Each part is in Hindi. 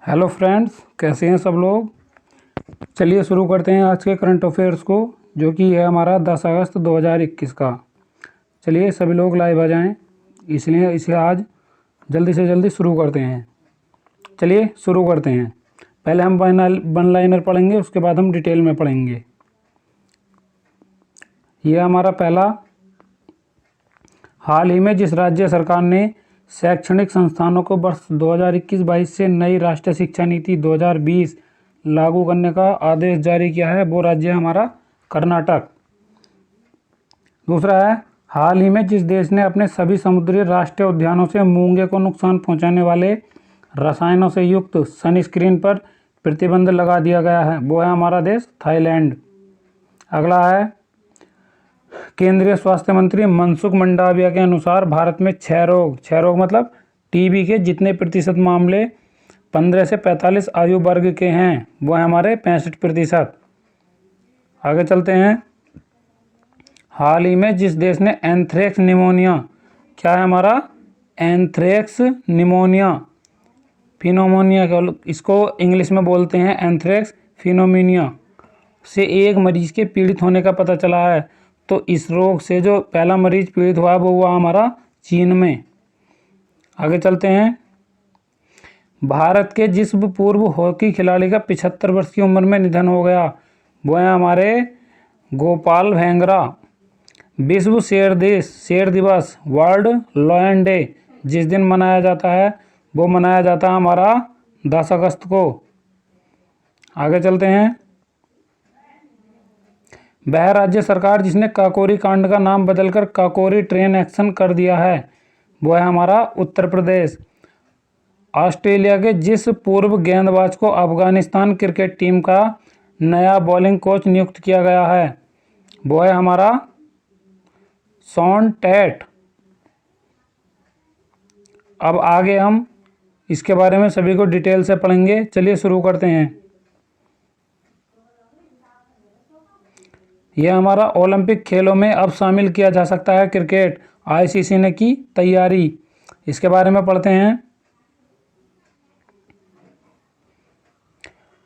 हेलो फ्रेंड्स, कैसे हैं सब लोग। चलिए शुरू करते हैं आज के करंट अफेयर्स को, जो कि है हमारा 10 अगस्त 2021 का। चलिए सभी लोग लाइव आ जाएं, इसलिए इसे आज जल्दी से जल्दी शुरू करते हैं। चलिए शुरू करते हैं। पहले हम वन लाइनर पढ़ेंगे, उसके बाद हम डिटेल में पढ़ेंगे। यह हमारा पहला, हाल ही में जिस राज्य सरकार ने शैक्षणिक संस्थानों को वर्ष 2021-22 से नई राष्ट्रीय शिक्षा नीति 2020 लागू करने का आदेश जारी किया है, वो राज्य है हमारा कर्नाटक। दूसरा है, हाल ही में जिस देश ने अपने सभी समुद्री राष्ट्रीय उद्यानों से मूंगे को नुकसान पहुंचाने वाले रसायनों से युक्त सनस्क्रीन पर प्रतिबंध लगा दिया गया है, वो है हमारा देश थाईलैंड। अगला है, केंद्रीय स्वास्थ्य मंत्री मनसुख मंडाविया के अनुसार भारत में क्षय रोग मतलब टीबी के जितने प्रतिशत मामले 15 से 45 आयु वर्ग के हैं, वो है हमारे 65%। आगे चलते हैं। हाल ही में जिस देश ने एंथ्रेक्स निमोनिया, क्या है हमारा एंथ्रेक्स निमोनिया, फिनोमोनिया, इसको इंग्लिश में बोलते हैं एंथ्रेक्स फिनोमिनिया, से एक मरीज के पीड़ित होने का पता चला है। तो इस रोग से जो पहला मरीज पीड़ित हुआ वो हुआ हमारा चीन में। आगे चलते हैं। भारत के जिस पूर्व हॉकी खिलाड़ी का 75 वर्ष की उम्र में निधन हो गया, वो है हमारे गोपाल भेंगरा। विश्व शेर दिवस वर्ल्ड लायन डे जिस दिन मनाया जाता है, वो मनाया जाता है हमारा 10 अगस्त को। आगे चलते हैं। वह राज्य सरकार जिसने काकोरी कांड का नाम बदलकर काकोरी ट्रेन एक्शन कर दिया है, वो है हमारा उत्तर प्रदेश। ऑस्ट्रेलिया के जिस पूर्व गेंदबाज को अफगानिस्तान क्रिकेट टीम का नया बॉलिंग कोच नियुक्त किया गया है, वो है हमारा शॉन टेट। अब आगे हम इसके बारे में सभी को डिटेल से पढ़ेंगे। चलिए शुरू करते हैं। यह हमारा ओलंपिक खेलों में अब शामिल किया जा सकता है क्रिकेट, आईसीसी ने की तैयारी, इसके बारे में पढ़ते हैं।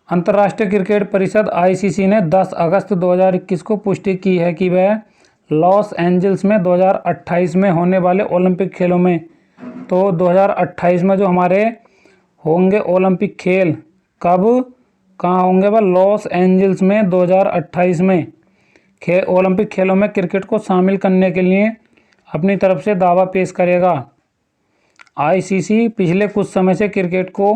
अंतर्राष्ट्रीय क्रिकेट परिषद आईसीसी ने 10 अगस्त 2021 को पुष्टि की है कि वह लॉस एंजल्स में 2028 में होने वाले ओलंपिक खेलों में, तो 2028 में जो हमारे होंगे ओलंपिक खेल, कब कहाँ होंगे, वह लॉस एंजल्स में 2028 में ओलंपिक खेलों में क्रिकेट को शामिल करने के लिए अपनी तरफ से दावा पेश करेगा। आईसीसी पिछले कुछ समय से क्रिकेट को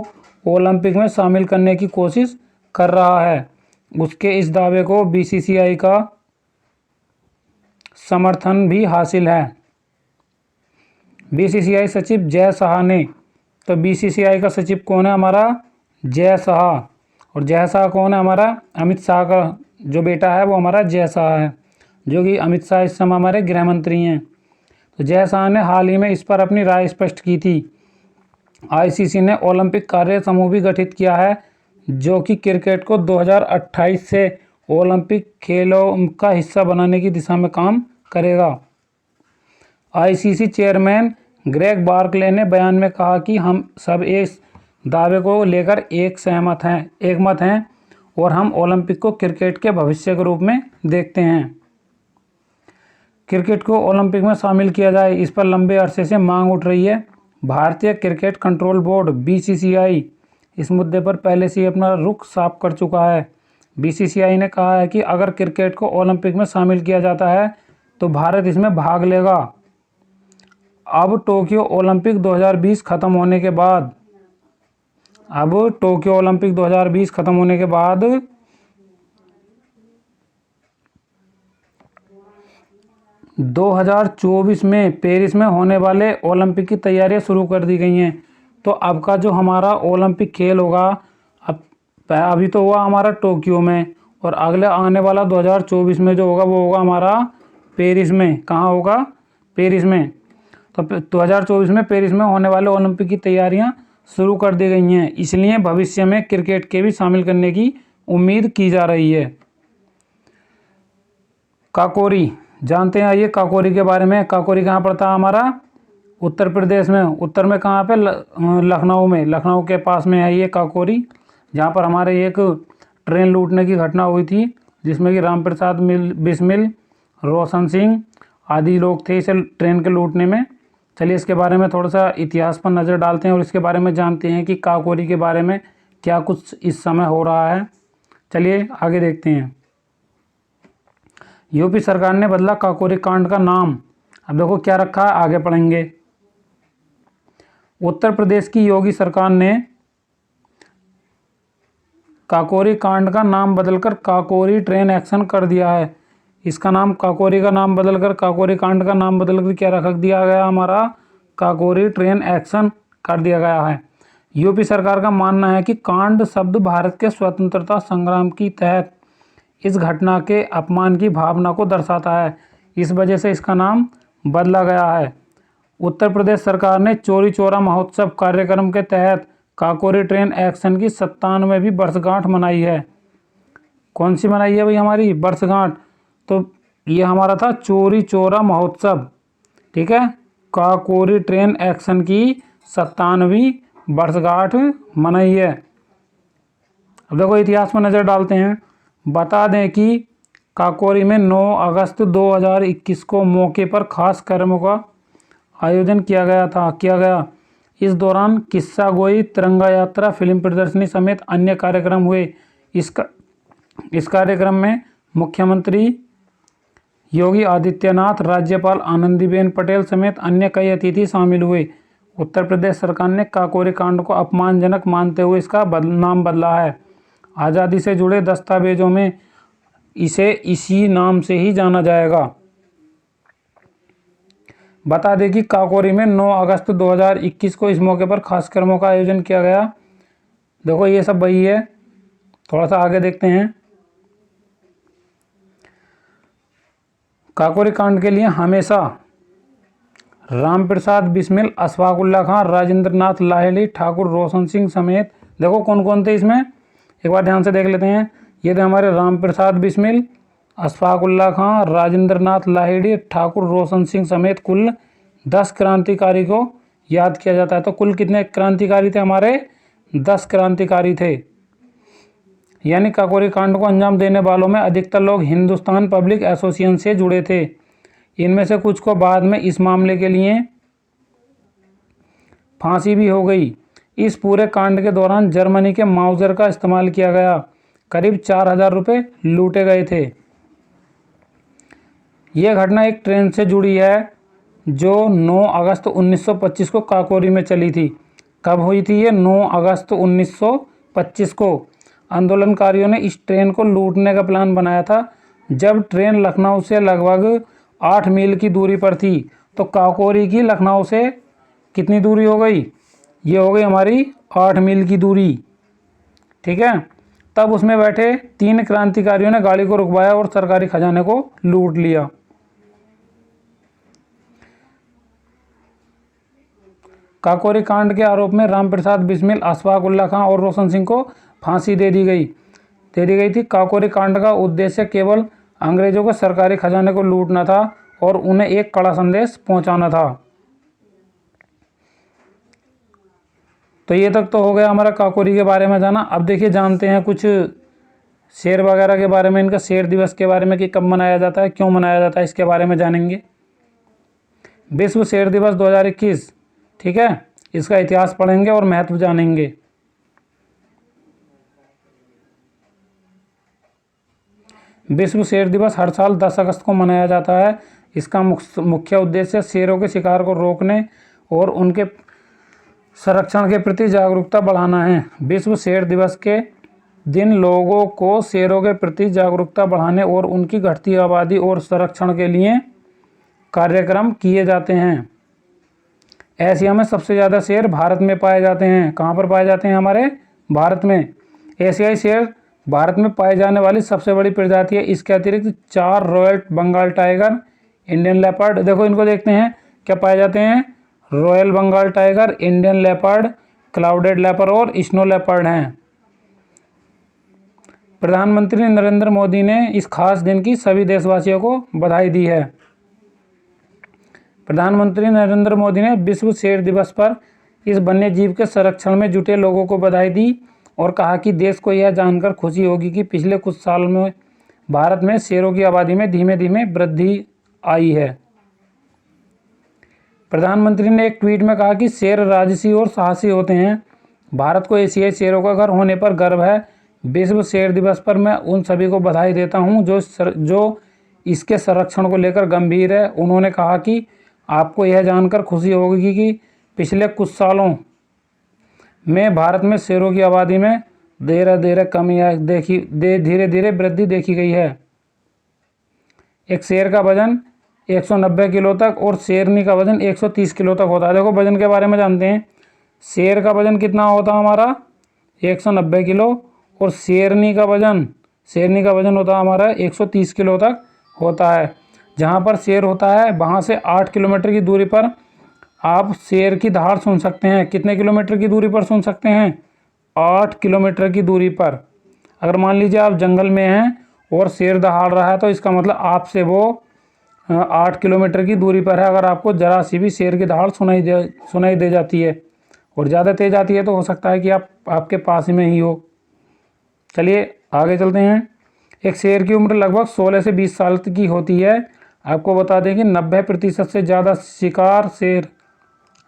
ओलंपिक में शामिल करने की कोशिश कर रहा है। उसके इस दावे को बीसीसीआई का समर्थन भी हासिल है। बीसीसीआई सचिव जय शाह ने, तो बीसीसीआई का सचिव कौन है, हमारा जय शाह। और जय शाह कौन है, हमारा अमित शाह का जो बेटा है वो हमारा जय शाह है, जो कि अमित शाह इस समय हमारे गृह मंत्री हैं। तो जय शाह ने हाल ही में इस पर अपनी राय स्पष्ट की थी। आईसीसी ने ओलंपिक कार्य समूह भी गठित किया है, जो कि क्रिकेट को 2028 से ओलंपिक खेलों का हिस्सा बनाने की दिशा में काम करेगा। आईसीसी चेयरमैन ग्रेग बार्कले ने बयान में कहा कि हम सब इस दावे को लेकर एकमत हैं और हम ओलंपिक को क्रिकेट के भविष्य के रूप में देखते हैं। क्रिकेट को ओलंपिक में शामिल किया जाए, इस पर लंबे अरसे से मांग उठ रही है। भारतीय क्रिकेट कंट्रोल बोर्ड बीसीसीआई इस मुद्दे पर पहले से ही अपना रुख साफ कर चुका है। बीसीसीआई ने कहा है कि अगर क्रिकेट को ओलंपिक में शामिल किया जाता है तो भारत इसमें भाग लेगा। अब टोक्यो ओलंपिक 2020 खत्म होने के बाद 2024 में पेरिस में होने वाले ओलंपिक की तैयारियां शुरू कर दी गई हैं। तो अब का जो हमारा ओलंपिक खेल होगा, अभी तो हुआ हमारा टोक्यो में, और अगले आने वाला 2024 में जो होगा वो होगा हमारा पेरिस में। कहाँ होगा, पेरिस में। तो 2024 में पेरिस में होने वाले ओलंपिक की तैयारियां शुरू कर दी गई हैं, इसलिए भविष्य में क्रिकेट के भी शामिल करने की उम्मीद की जा रही है। काकोरी जानते हैं, आइए काकोरी के बारे में। काकोरी कहाँ पड़ता है, हमारा उत्तर प्रदेश में, उत्तर में कहाँ पे, लखनऊ में, लखनऊ के पास में है ये काकोरी, जहाँ पर हमारे एक ट्रेन लूटने की घटना हुई थी, जिसमें कि राम प्रसाद बिस्मिल, रोशन सिंह आदि लोग थे इसे ट्रेन के लूटने में। चलिए इसके बारे में थोड़ा सा इतिहास पर नज़र डालते हैं और इसके बारे में जानते हैं कि काकोरी के बारे में क्या कुछ इस समय हो रहा है। चलिए आगे देखते हैं। यूपी सरकार ने बदला काकोरी कांड का नाम। अब देखो क्या रखा है, आगे पढ़ेंगे। उत्तर प्रदेश की योगी सरकार ने काकोरी कांड का नाम बदलकर काकोरी ट्रेन एक्शन कर दिया है। इसका नाम, काकोरी का नाम बदलकर, काकोरी कांड का नाम बदलकर क्या रख दिया गया हमारा, काकोरी ट्रेन एक्शन कर दिया गया है। यूपी सरकार का मानना है कि कांड शब्द भारत के स्वतंत्रता संग्राम की तहत इस घटना के अपमान की भावना को दर्शाता है, इस वजह से इसका नाम बदला गया है। उत्तर प्रदेश सरकार ने चौरी चौरा महोत्सव कार्यक्रम के तहत काकोरी ट्रेन एक्शन की 97वीं वर्षगांठ मनाई है। कौन सी मनाई है भाई, हमारी वर्षगांठ, तो ये हमारा था चौरी चौरा महोत्सव, ठीक है। काकोरी ट्रेन एक्शन की 97वीं वर्षगांठ मनाई है। अब देखो इतिहास में नज़र डालते हैं। बता दें कि काकोरी में 9 अगस्त 2021 को मौके पर खास कार्यक्रमों का आयोजन किया गया। इस दौरान किस्सा गोई, तिरंगा यात्रा, फिल्म प्रदर्शनी समेत अन्य कार्यक्रम हुए। इस कार्यक्रम में मुख्यमंत्री योगी आदित्यनाथ, राज्यपाल आनंदीबेन पटेल समेत अन्य कई अतिथि शामिल हुए। उत्तर प्रदेश सरकार ने काकोरी कांड को अपमानजनक मानते हुए इसका नाम बदला है। आज़ादी से जुड़े दस्तावेजों में इसे इसी नाम से ही जाना जाएगा। बता दें कि काकोरी में 9 अगस्त 2021 को इस मौके पर खास कार्यक्रमों का आयोजन किया गया। देखो ये सब वही है, थोड़ा सा आगे देखते हैं। काकोरी कांड के लिए हमेशा राम प्रसाद बिस्मिल, अशफाक उल्ला खां, राजेंद्र नाथ लाहिड़ी, ठाकुर रोशन सिंह समेत, देखो कौन कौन थे इसमें, एक बार ध्यान से देख लेते हैं। ये थे हमारे राम प्रसाद बिस्मिल, अशफाक उल्ला खां, राजेंद्र नाथ लाहिड़ी, ठाकुर रोशन सिंह समेत कुल 10 क्रांतिकारी को याद किया जाता है। तो कुल कितने क्रांतिकारी थे हमारे, 10 क्रांतिकारी थे। यानी काकोरी कांड को अंजाम देने वालों में अधिकतर लोग हिंदुस्तान पब्लिक एसोसिएशन से जुड़े थे। इनमें से कुछ को बाद में इस मामले के लिए फांसी भी हो गई। इस पूरे कांड के दौरान जर्मनी के माउजर का इस्तेमाल किया गया। करीब 4000 रुपये लूटे गए थे। यह घटना एक ट्रेन से जुड़ी है जो 9 अगस्त 1925 को काकोरी में चली थी। कब हुई थी ये, 9 अगस्त 1925 को। आंदोलनकारियों ने इस ट्रेन को लूटने का प्लान बनाया था जब ट्रेन लखनऊ से लगभग 8 मील की दूरी पर थी। तो काकोरी की लखनऊ से कितनी दूरी हो गई, ये हो गई हमारी 8 मील की दूरी, ठीक है। तब उसमें बैठे 3 क्रांतिकारियों ने गाड़ी को रुकवाया और सरकारी खजाने को लूट लिया। काकोरी कांड के आरोप में राम प्रसाद बिस्मिल, अशफाक उल्ला खां और रोशन सिंह को फांसी दे दी गई थी। काकोरी कांड का उद्देश्य केवल अंग्रेजों के सरकारी खजाने को लूटना था और उन्हें एक कड़ा संदेश पहुंचाना था। तो ये तक तो हो गया हमारा काकोरी के बारे में जाना। अब देखिए जानते हैं कुछ शेर वगैरह के बारे में, इनका शेर दिवस के बारे में कि कब मनाया जाता है, क्यों मनाया जाता है, इसके बारे में जानेंगे। विश्व शेर दिवस 2021, ठीक है, इसका इतिहास पढ़ेंगे और महत्व जानेंगे। विश्व शेर दिवस हर साल 10 अगस्त को मनाया जाता है। इसका मुख्य उद्देश्य शेरों के शिकार को रोकने और उनके संरक्षण के प्रति जागरूकता बढ़ाना है। विश्व शेर दिवस के दिन लोगों को शेरों के प्रति जागरूकता बढ़ाने और उनकी घटती आबादी और संरक्षण के लिए कार्यक्रम किए जाते हैं। एशिया में सबसे ज़्यादा शेर भारत में पाए जाते हैं। कहाँ पर पाए जाते हैं, हमारे भारत में। एशियाई शेर भारत में पाई जाने वाली सबसे बड़ी प्रजाति है। इसके अतिरिक्त 4 royal Bengal tiger, Indian leopard, देखो इनको देखते हैं क्या पाए जाते हैं, royal Bengal tiger, Indian leopard, clouded leopard और स्नो लेपर्ड हैं। प्रधानमंत्री नरेंद्र मोदी ने इस खास दिन की सभी देशवासियों को बधाई दी है। प्रधानमंत्री नरेंद्र मोदी ने विश्व शेर दिवस पर इस वन्य जीव के संरक्षण में जुटे लोगों को बधाई दी और कहा कि देश को यह जानकर खुशी होगी कि पिछले कुछ साल में भारत में शेरों की आबादी में धीमे धीमे वृद्धि आई है। प्रधानमंत्री ने एक ट्वीट में कहा कि शेर राजसी और साहसी होते हैं। भारत को एशियाई शेरों का घर होने पर गर्व है। विश्व शेर दिवस पर मैं उन सभी को बधाई देता हूं जो इसके संरक्षण को लेकर गंभीर है। उन्होंने कहा कि आपको यह जानकर खुशी होगी कि पिछले कुछ सालों में भारत में शेरों की आबादी में धीरे धीरे वृद्धि देखी गई है। एक शेर का वजन 190 किलो तक और शेरनी का वजन 130 किलो तक होता है। देखो वजन के बारे में जानते हैं। शेर का वजन कितना होता है हमारा 190 किलो और शेरनी का वजन होता है हमारा 130 किलो तक होता है। जहाँ पर शेर होता है वहाँ से 8 किलोमीटर की दूरी पर आप शेर की दहाड़ सुन सकते हैं। कितने किलोमीटर की दूरी पर सुन सकते हैं? 8 किलोमीटर की दूरी पर। अगर मान लीजिए आप जंगल में हैं और शेर दहाड़ रहा है तो इसका मतलब आपसे वो 8 किलोमीटर की दूरी पर है। अगर आपको जरा सी भी शेर की दहाड़ सुनाई दे जाती है और ज़्यादा तेज आती है तो हो सकता है कि आपके पास में ही हो। चलिए आगे चलते हैं। एक शेर की उम्र लगभग 16 से 20 साल की होती है। आपको बता दें कि 90% से ज़्यादा शिकार शेर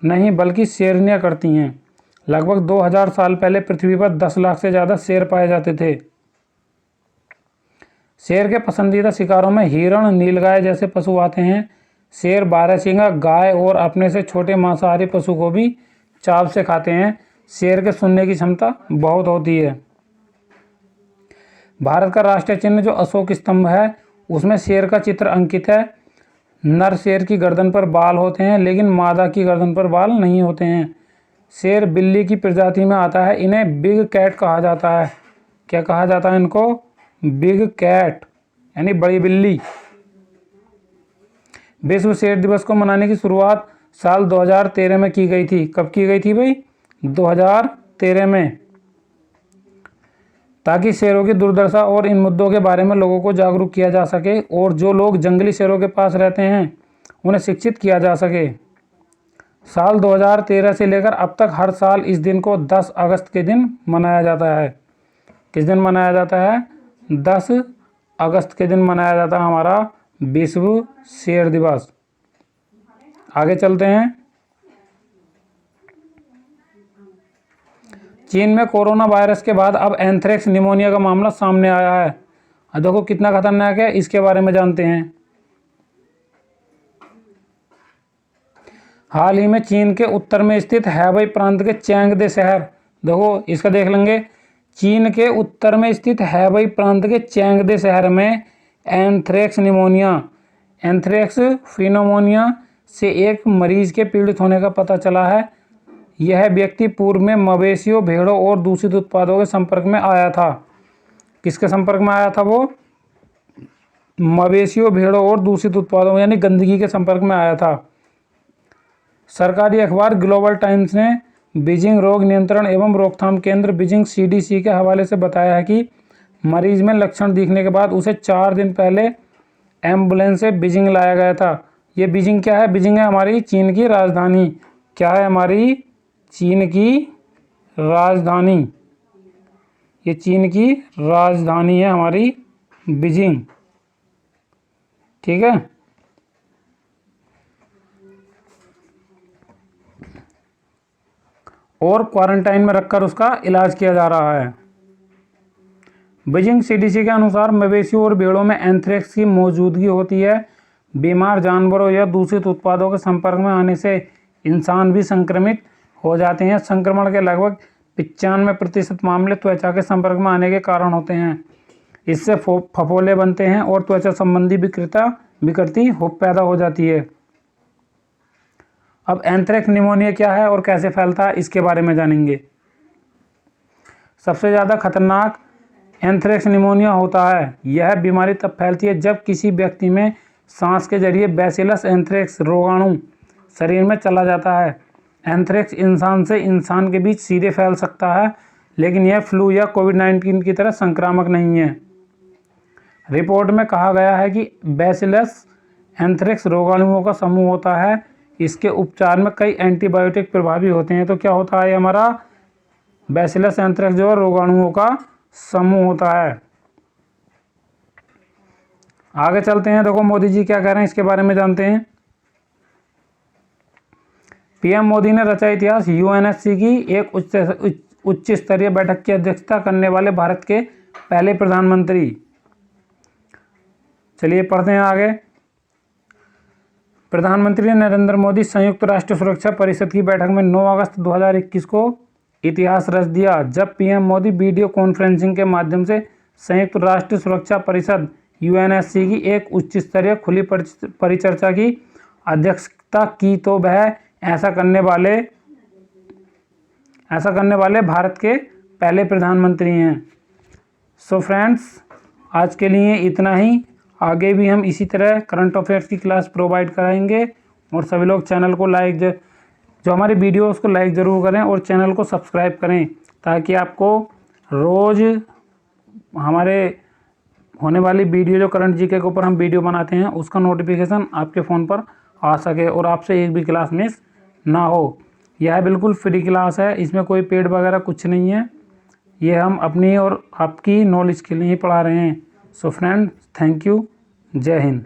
नहीं बल्कि शेरनियाँ करती हैं। लगभग 2000 साल पहले पृथ्वी पर 10 लाख से ज़्यादा शेर पाए जाते थे। शेर के पसंदीदा शिकारों में हिरण, नीलगाय जैसे पशु आते हैं। शेर बारहसिंगा गाय और अपने से छोटे मांसाहारी पशु को भी चाव से खाते हैं। शेर के सुनने की क्षमता बहुत होती है। भारत का राष्ट्रीय चिन्ह जो अशोक स्तंभ है उसमें शेर का चित्र अंकित है। नर शेर की गर्दन पर बाल होते हैं लेकिन मादा की गर्दन पर बाल नहीं होते हैं। शेर बिल्ली की प्रजाति में आता है। इन्हें बिग कैट कहा जाता है। क्या कहा जाता है इनको? बिग कैट यानी बड़ी बिल्ली। विश्व शेर दिवस को मनाने की शुरुआत साल 2013 में की गई थी। कब की गई थी भाई? 2013 में, ताकि शेरों की दुर्दशा और इन मुद्दों के बारे में लोगों को जागरूक किया जा सके और जो लोग जंगली शेरों के पास रहते हैं उन्हें शिक्षित किया जा सके। साल 2013 से लेकर अब तक हर साल इस दिन को 10 अगस्त के दिन मनाया जाता है। किस दिन मनाया जाता है? 10 अगस्त के दिन मनाया जाता है हमारा विश्व शेर दिवस। आगे चलते हैं। चीन में कोरोना वायरस के बाद अब एंथ्रेक्स निमोनिया का मामला सामने आया है। अब देखो कितना खतरनाक है, इसके बारे में जानते हैं। हाल ही में चीन के उत्तर में स्थित हैबई प्रांत के चैंगदे शहर, देखो इसका देख लेंगे। चीन के उत्तर में स्थित हैबई प्रांत के चैंगदे शहर में एंथ्रेक्स फिनोमोनिया से एक मरीज के पीड़ित होने का पता चला है। यह व्यक्ति पूर्व में मवेशियों, भेड़ों और दूषित उत्पादों के संपर्क में आया था। किसके संपर्क में आया था वो? मवेशियों, भेड़ों और दूषित उत्पादों यानी गंदगी के संपर्क में आया था। सरकारी अखबार ग्लोबल टाइम्स ने बीजिंग रोग नियंत्रण एवं रोकथाम केंद्र बीजिंग CDC के हवाले से बताया है कि मरीज में लक्षण दिखने के बाद उसे 4 दिन पहले एम्बुलेंस से बीजिंग लाया गया था। ये बीजिंग क्या है? बीजिंग है हमारी चीन की राजधानी। क्या है हमारी? चीन की राजधानी। ये चीन की राजधानी है हमारी बीजिंग। ठीक है। और क्वारंटाइन में रखकर उसका इलाज किया जा रहा है। बीजिंग CDC के अनुसार मवेशियों और भेड़ों में एंथ्रेक्स की मौजूदगी होती है। बीमार जानवरों या दूषित उत्पादों के संपर्क में आने से इंसान भी संक्रमित हो जाते हैं। संक्रमण के लगभग 95% मामले त्वचा के संपर्क में आने के कारण होते हैं। इससे फफोले बनते हैं और त्वचा संबंधी विकृति पैदा हो जाती है। अब एंथ्रेक्स निमोनिया क्या है और कैसे फैलता है इसके बारे में जानेंगे। सबसे ज़्यादा खतरनाक एंथ्रेक्स निमोनिया होता है। यह बीमारी तब फैलती है जब किसी व्यक्ति में सांस के जरिए बैसिलस एंथ्रेक्स रोगाणु शरीर में चला जाता है। एंथ्रेक्स इंसान से इंसान के बीच सीधे फैल सकता है, लेकिन यह फ्लू या कोविड-19 की तरह संक्रामक नहीं है। रिपोर्ट में कहा गया है कि बैसिलस एंथ्रेक्स रोगाणुओं का समूह होता है इसके उपचार में कई एंटीबायोटिक प्रभावी होते हैं। तो क्या होता है हमारा बैसिलस एंथ्रेक्स जो रोगाणुओं का समूह होता है। आगे चलते हैं, देखो मोदी जी क्या कह रहे हैं इसके बारे में जानते हैं। पीएम मोदी ने रचा इतिहास, यूएनएससी की एक उच्च स्तरीय बैठक की अध्यक्षता करने वाले भारत के पहले प्रधानमंत्री। चलिए पढ़ते हैं आगे। प्रधानमंत्री नरेंद्र मोदी संयुक्त राष्ट्र सुरक्षा परिषद की बैठक में 9 अगस्त 2021 को इतिहास रच दिया, जब पीएम मोदी वीडियो कॉन्फ्रेंसिंग के माध्यम से संयुक्त राष्ट्र सुरक्षा परिषद यूएनएससी की एक उच्च स्तरीय खुली परिचर्चा की अध्यक्षता की। तो वह ऐसा करने वाले भारत के पहले प्रधानमंत्री हैं। सो फ्रेंड्स, आज के लिए इतना ही। आगे भी हम इसी तरह करंट अफेयर्स की क्लास प्रोवाइड कराएंगे और सभी लोग चैनल को लाइक, जो हमारे वीडियो उसको लाइक ज़रूर करें और चैनल को सब्सक्राइब करें, ताकि आपको रोज़ हमारे होने वाली वीडियो जो करंट जीके के ऊपर हम वीडियो बनाते हैं उसका नोटिफिकेशन आपके फ़ोन पर आ सके और आपसे एक भी क्लास मिस ना हो। यह बिल्कुल फ्री क्लास है, इसमें कोई पेड वगैरह कुछ नहीं है। ये हम अपनी और आपकी नॉलेज के लिए ही पढ़ा रहे हैं। So friend, thank you. जय हिंद।